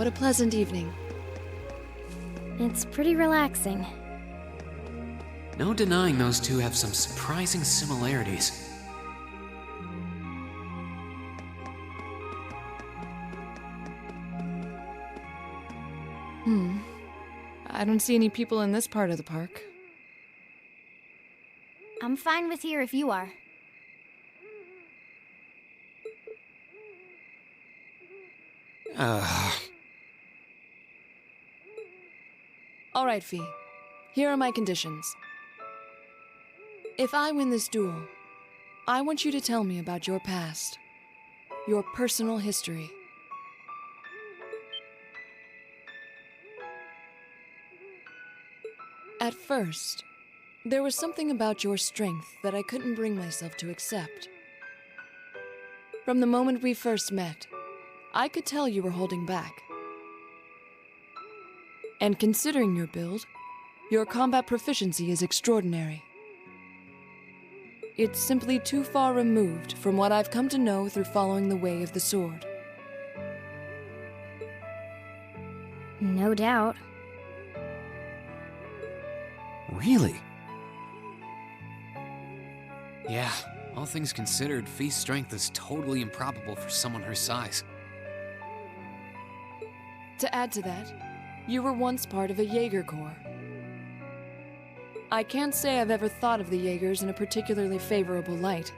what a pleasant evening. It's pretty relaxing. No denying those two have some surprising similarities. I don't see any people in this part of the park. I'm fine with here if you are. All right, Fee. Here are my conditions. If I win this duel, I want you to tell me about your past. Your personal history. At first, there was something about your strength that I couldn't bring myself to accept. From the moment we first met, I could tell you were holding back. And considering your build, your combat proficiency is extraordinary. It's simply too far removed from what I've come to know through following the way of the sword. No doubt. Really? Yeah, all things considered, Fee's strength is totally improbable for someone her size. To add to that, you were once part of a Jaeger Corps. I can't say I've ever thought of the Jaegers in a particularly favorable light.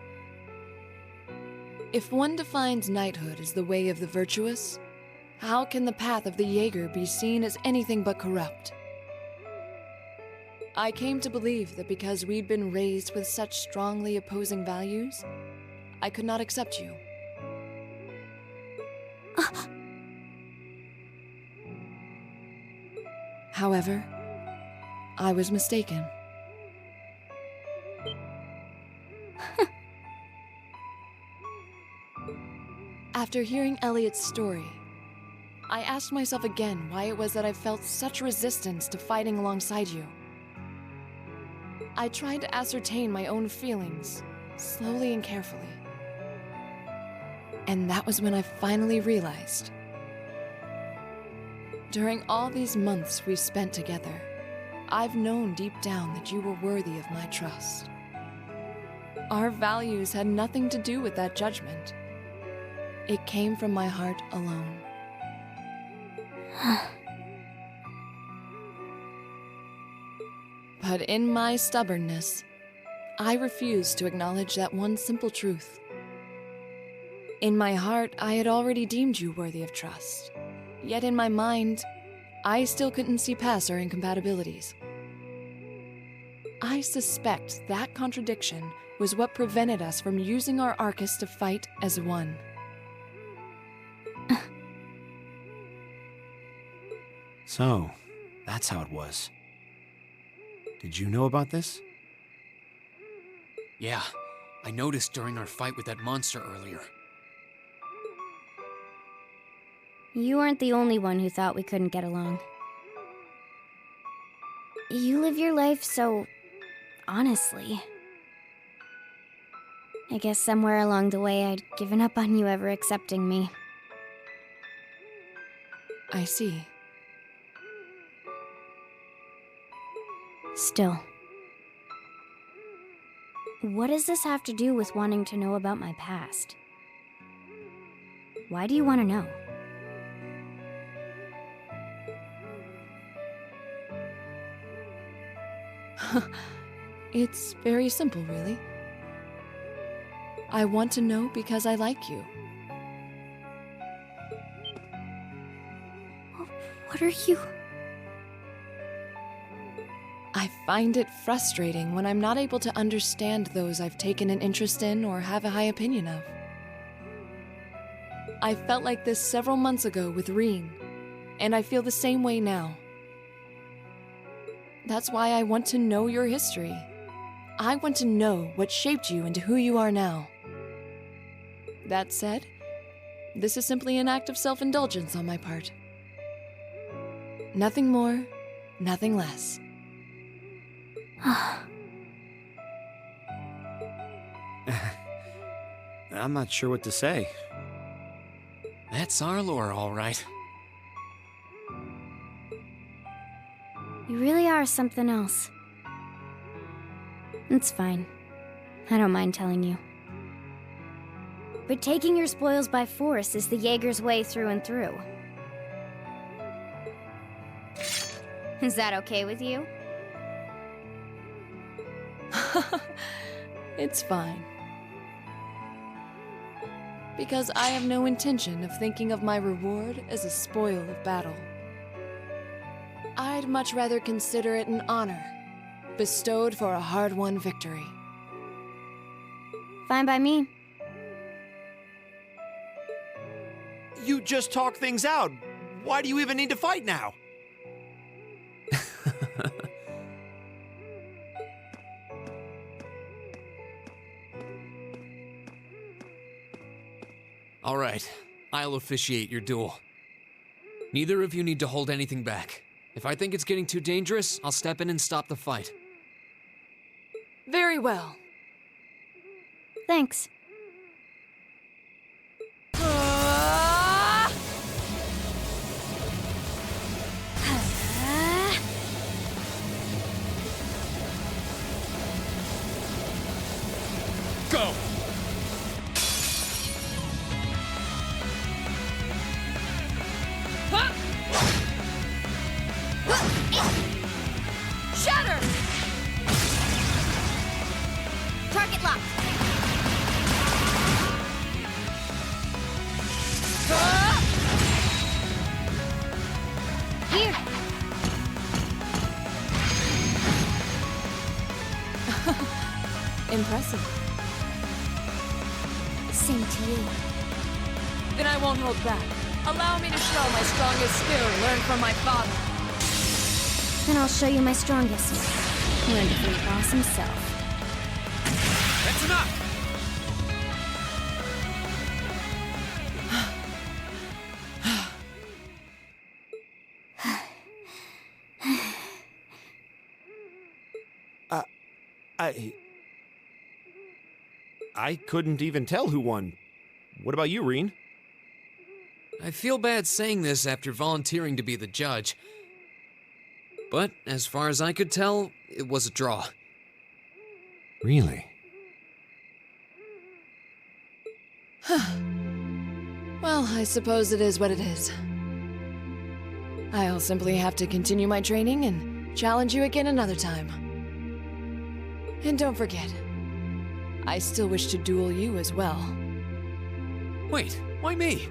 If one defines knighthood as the way of the virtuous, how can the path of the Jaeger be seen as anything but corrupt? I came to believe that because we'd been raised with such strongly opposing values, I could not accept you. However, I was mistaken. After hearing Elliot's story, I asked myself again why it was that I felt such resistance to fighting alongside you. I tried to ascertain my own feelings, slowly and carefully. And that was when I finally realized. During all these months we spent together, I've known deep down that you were worthy of my trust. Our values had nothing to do with that judgment. It came from my heart alone. But in my stubbornness, I refused to acknowledge that one simple truth. In my heart, I had already deemed you worthy of trust. Yet in my mind, I still couldn't see past our incompatibilities. I suspect that contradiction was what prevented us from using our Arcus to fight as one. So, that's how it was. Did you know about this? Yeah, I noticed during our fight with that monster earlier. You weren't the only one who thought we couldn't get along. You live your life so honestly. I guess somewhere along the way I'd given up on you ever accepting me. I see. Still. What does this have to do with wanting to know about my past? Why do you want to know? It's very simple, really. I want to know because I like you. What are you? I find it frustrating when I'm not able to understand those I've taken an interest in or have a high opinion of. I felt like this several months ago with Rean, and I feel the same way now. That's why I want to know your history. I want to know what shaped you into who you are now. That said, this is simply an act of self-indulgence on my part. Nothing more, nothing less. I'm not sure what to say. That's our lore, all right. You really are something else. It's fine. I don't mind telling you. But taking your spoils by force is the Jaeger's way through and through. Is that okay with you? It's fine. Because I have no intention of thinking of my reward as a spoil of battle. I'd much rather consider it an honor, bestowed for a hard-won victory. Fine by me. You just talk things out. Why do you even need to fight now? All right, I'll officiate your duel. Neither of you need to hold anything back. If I think it's getting too dangerous, I'll step in and stop the fight. Very well. Thanks. Go! Shatter! Target locked. Here. Impressive. Same to you. Then I won't hold back. Allow me to show my strongest skill learned from my father. Then I'll show you my strongest. Learned from the boss himself. That's enough! I couldn't even tell who won. What about you, Reen? I feel bad saying this after volunteering to be the judge. But as far as I could tell, it was a draw. Really? Well, I suppose it is what it is. I'll simply have to continue my training and challenge you again another time. And don't forget, I still wish to duel you as well. Wait, why me?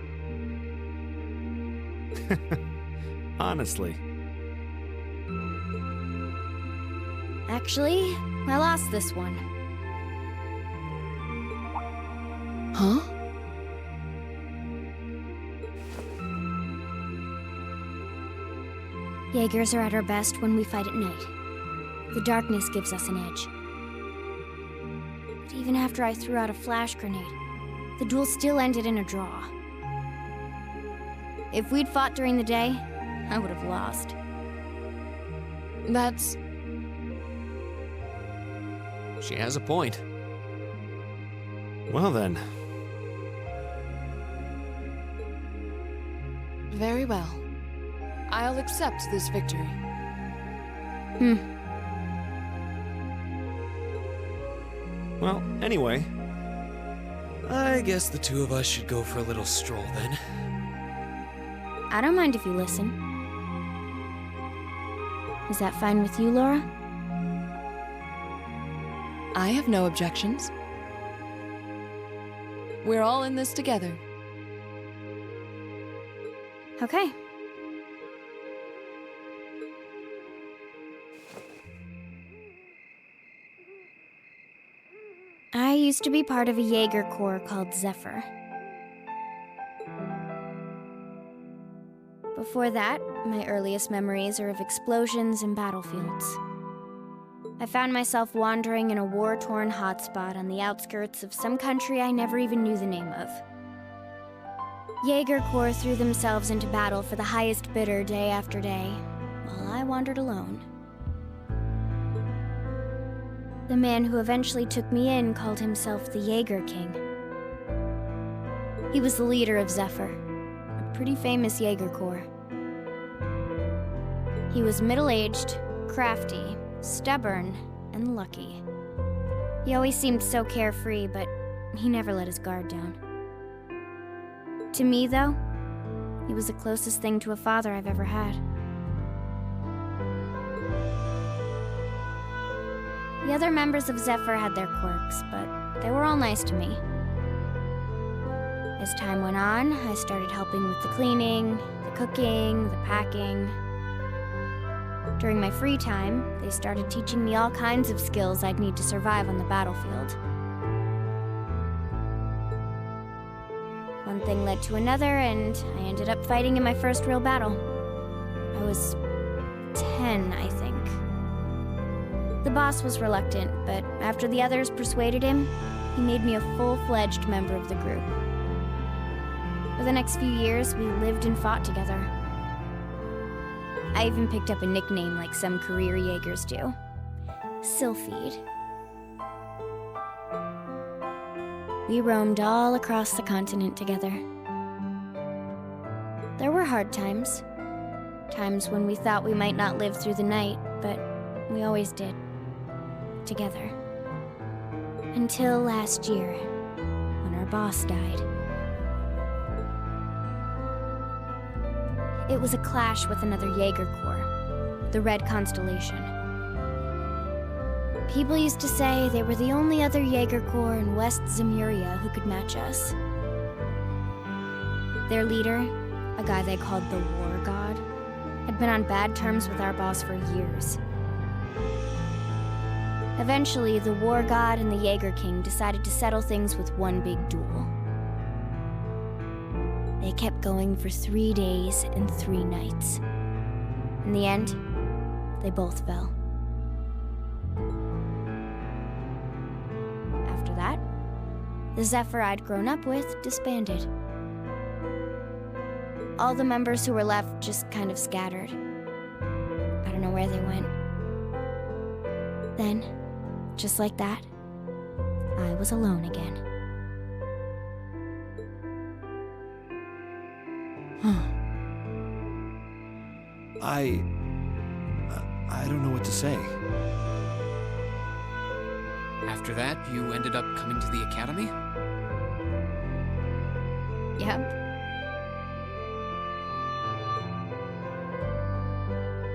Honestly. Actually, I lost this one. Huh? Jaegers are at our best when we fight at night. The darkness gives us an edge. But even after I threw out a flash grenade, the duel still ended in a draw. If we'd fought during the day, I would have lost. That's... She has a point. Well then. very well. I'll accept this victory. Well, anyway. I guess the two of us should go for a little stroll then. I don't mind if you listen. Is that fine with you, Laura? I have no objections. We're all in this together. Okay. I used to be part of a Jaeger Corps called Zephyr. Before that, my earliest memories are of explosions and battlefields. I found myself wandering in a war-torn hotspot on the outskirts of some country I never even knew the name of. Jaeger Corps threw themselves into battle for the highest bidder day after day, while I wandered alone. The man who eventually took me in called himself the Jaeger King. He was the leader of Zephyr, a pretty famous Jaeger Corps. He was middle-aged, crafty, stubborn, and lucky. He always seemed so carefree, but he never let his guard down. To me, though, he was the closest thing to a father I've ever had. The other members of Zephyr had their quirks, but they were all nice to me. As time went on, I started helping with the cleaning, the cooking, the packing. During my free time, they started teaching me all kinds of skills I'd need to survive on the battlefield. One thing led to another, and I ended up fighting in my first real battle. I was 10, I think. The boss was reluctant, but after the others persuaded him, he made me a full-fledged member of the group. For the next few years, we lived and fought together. I even picked up a nickname like some career Jaegers do. Sylphide. We roamed all across the continent together. There were hard times. Times when we thought we might not live through the night, but we always did. Together. Until last year, when our boss died. It was a clash with another Jaeger Corps, the Red Constellation. People used to say they were the only other Jaeger Corps in West Zemuria who could match us. Their leader, a guy they called the War God, had been on bad terms with our boss for years. Eventually, the War God and the Jaeger King decided to settle things with one big duel. They kept going for 3 days and 3 nights. In the end, they both fell. After that, the Zephyr I'd grown up with disbanded. All the members who were left just kind of scattered. I don't know where they went. Then, just like that, I was alone again. I don't know what to say. After that, you ended up coming to the academy? Yep.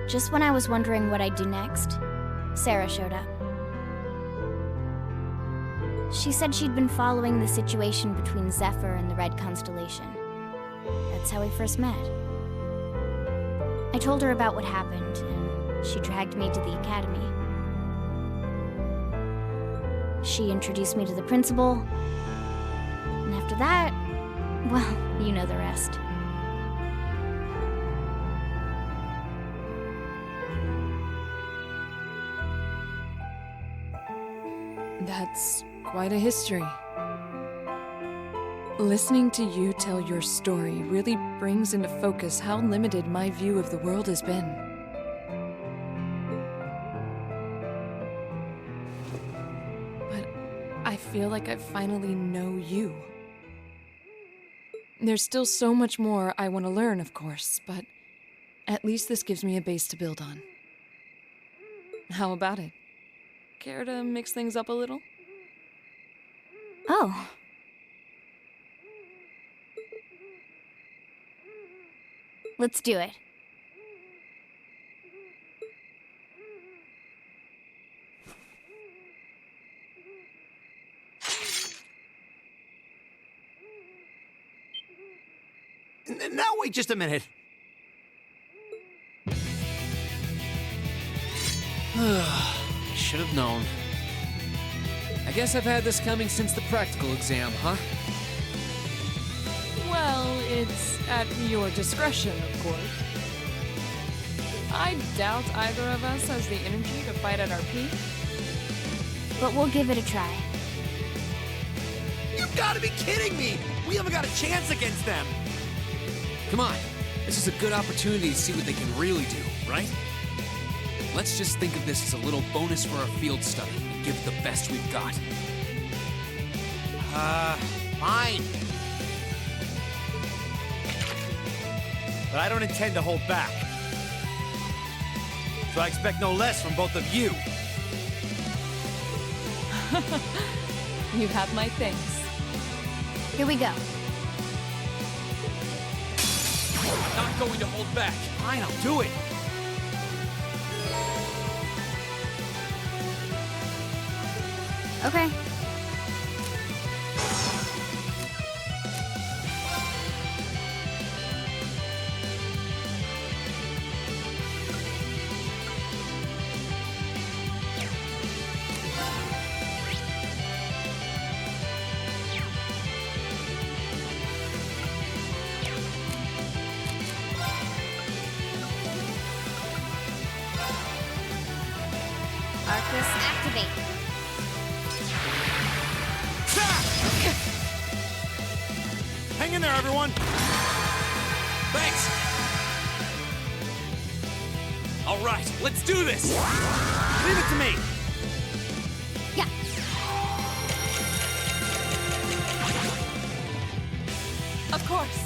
Just when I was wondering what I'd do next, Sarah showed up. She said she'd been following the situation between Zephyr and the Red Constellation. That's how we first met. I told her about what happened, and she dragged me to the academy. She introduced me to the principal, and after that, well, you know the rest. That's quite a history. Listening to you tell your story really brings into focus how limited my view of the world has been. But I feel like I finally know you. There's still so much more I want to learn, of course, but at least this gives me a base to build on. How about it? Care to mix things up a little? Oh. Let's do it. Now wait just a minute. Should have known. I guess I've had this coming since the practical exam, huh? Well, it's at your discretion, of course. I doubt either of us has the energy to fight at our peak. But we'll give it a try. You've got to be kidding me! We haven't got a chance against them! Come on, this is a good opportunity to see what they can really do, right? Let's just think of this as a little bonus for our field study and give it the best we've got. Fine. But I don't intend to hold back. So I expect no less from both of you. You have my thanks. Here we go. I'm not going to hold back. Fine, I'll do it. Okay. Arcus activate. Hang in there, everyone. Thanks! All right, let's do this! Leave it to me. Yeah. Of course.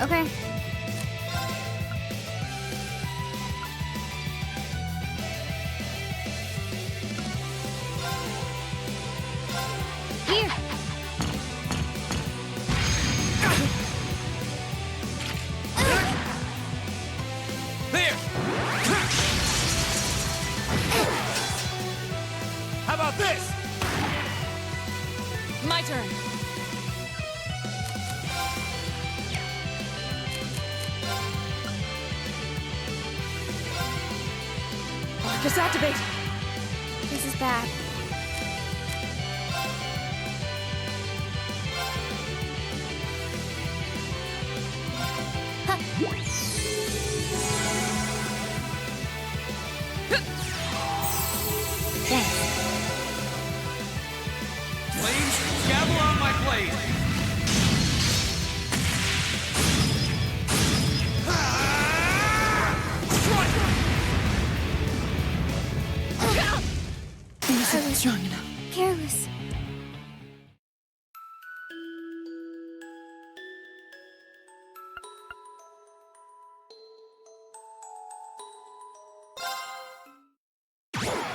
Okay. Here. There! How about this? My turn. Arcus activate. This is bad. Thanks. Flames, gavel on my blade! This isn't strong enough. Careless.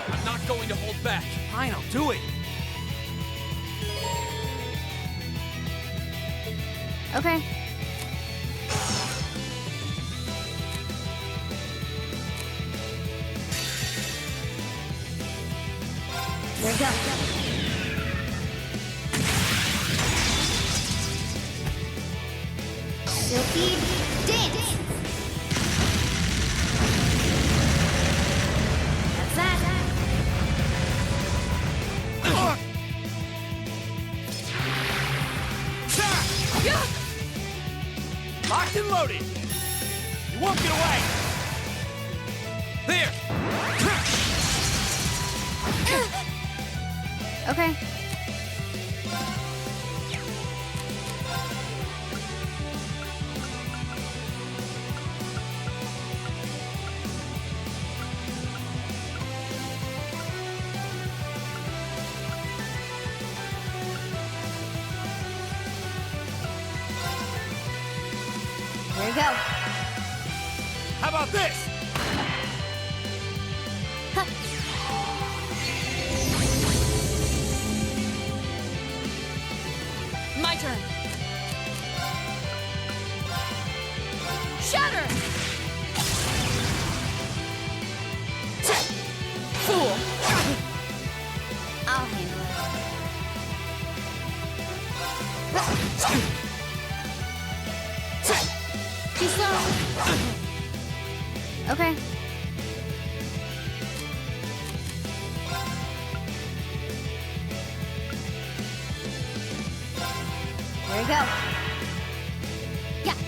I'm not going to hold back. Fine, I'll do it. Okay. Here we go. Silky dance. That's that. Locked and loaded. You won't get away. There! Okay. There you go. How about this? My turn. Shatter! Fool! I'll handle it. Too slow. Okay. There you go. Yeah.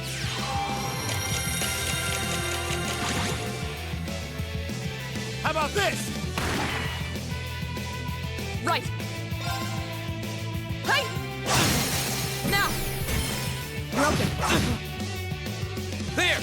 How about this? Right! Hey! Now! Broken! There!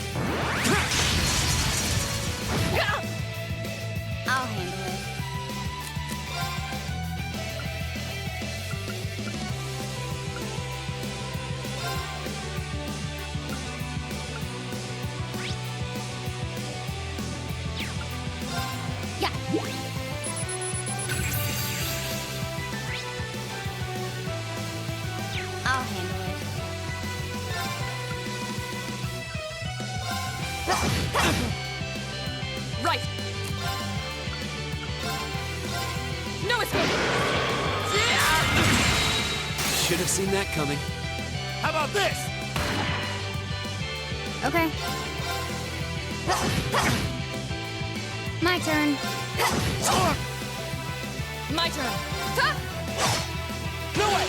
escape! Should have seen that coming. How about this? Okay. My turn. My turn. No way!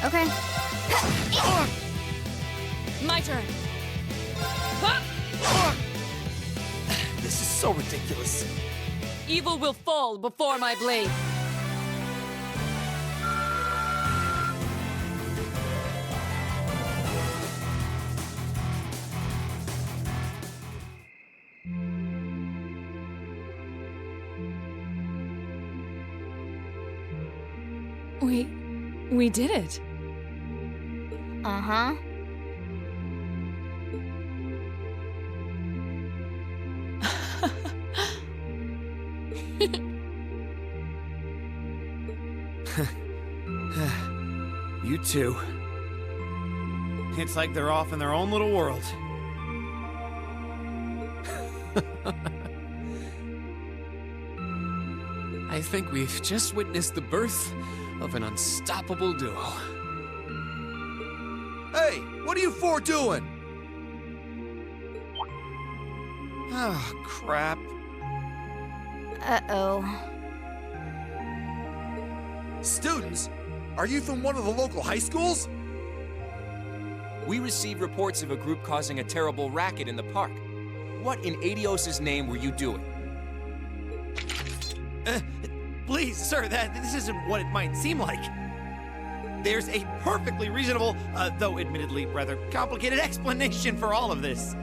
Okay. My turn. This is so ridiculous. Evil will fall before my blade. We did it. Uh-huh. You too. It's like they're off in their own little world. I think we've just witnessed the birth of an unstoppable duo. Hey, what are you four doing? Oh, crap. Uh-oh. Students, are you from one of the local high schools? We received reports of a group causing a terrible racket in the park. What in Adios' name were you doing? Please, sir, this isn't what it might seem like. There's a perfectly reasonable, though admittedly rather complicated explanation for all of this.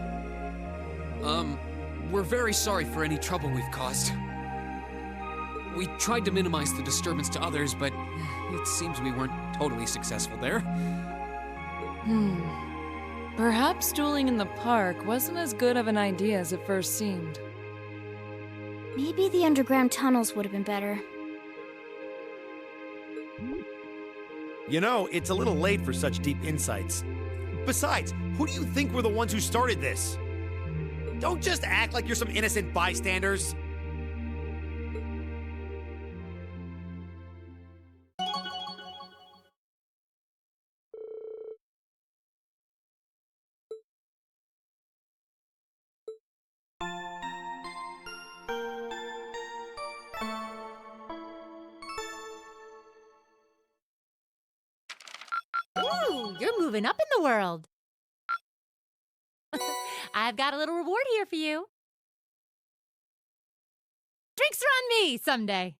We're very sorry for any trouble we've caused. We tried to minimize the disturbance to others, but it seems we weren't totally successful there. Perhaps dueling in the park wasn't as good of an idea as it first seemed. Maybe the underground tunnels would have been better. You know, it's a little late for such deep insights. Besides, who do you think were the ones who started this? Don't just act like you're some innocent bystanders. Ooh, you're moving up in the world. I've got a little reward here for you. Drinks are on me someday.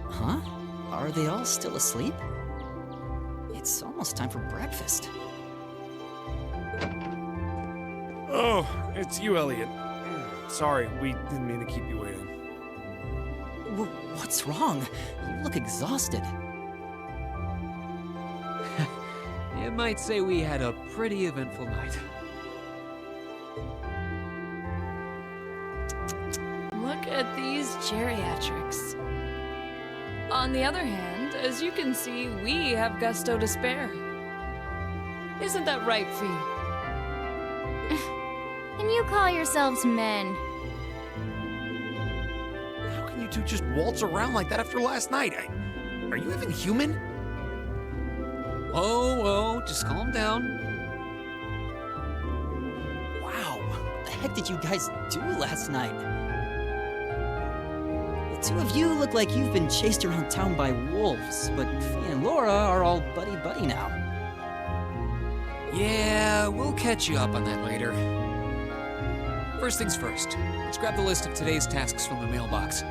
Huh? Are they all still asleep? It's almost time for breakfast. Oh, it's you, Elliot. Sorry, we didn't mean to keep you waiting. What's wrong? You look exhausted. You might say we had a pretty eventful night. Look at these geriatrics. On the other hand, as you can see, we have gusto to spare. Isn't that right, Fee? Can you call yourselves men? How can you two just waltz around like that after last night? Are you even human? Oh, just calm down. Wow, what the heck did you guys do last night? The two of you look like you've been chased around town by wolves, but Fee and Laura are all buddy-buddy now. Yeah, we'll catch you up on that later. First things first, let's grab the list of today's tasks from the mailbox.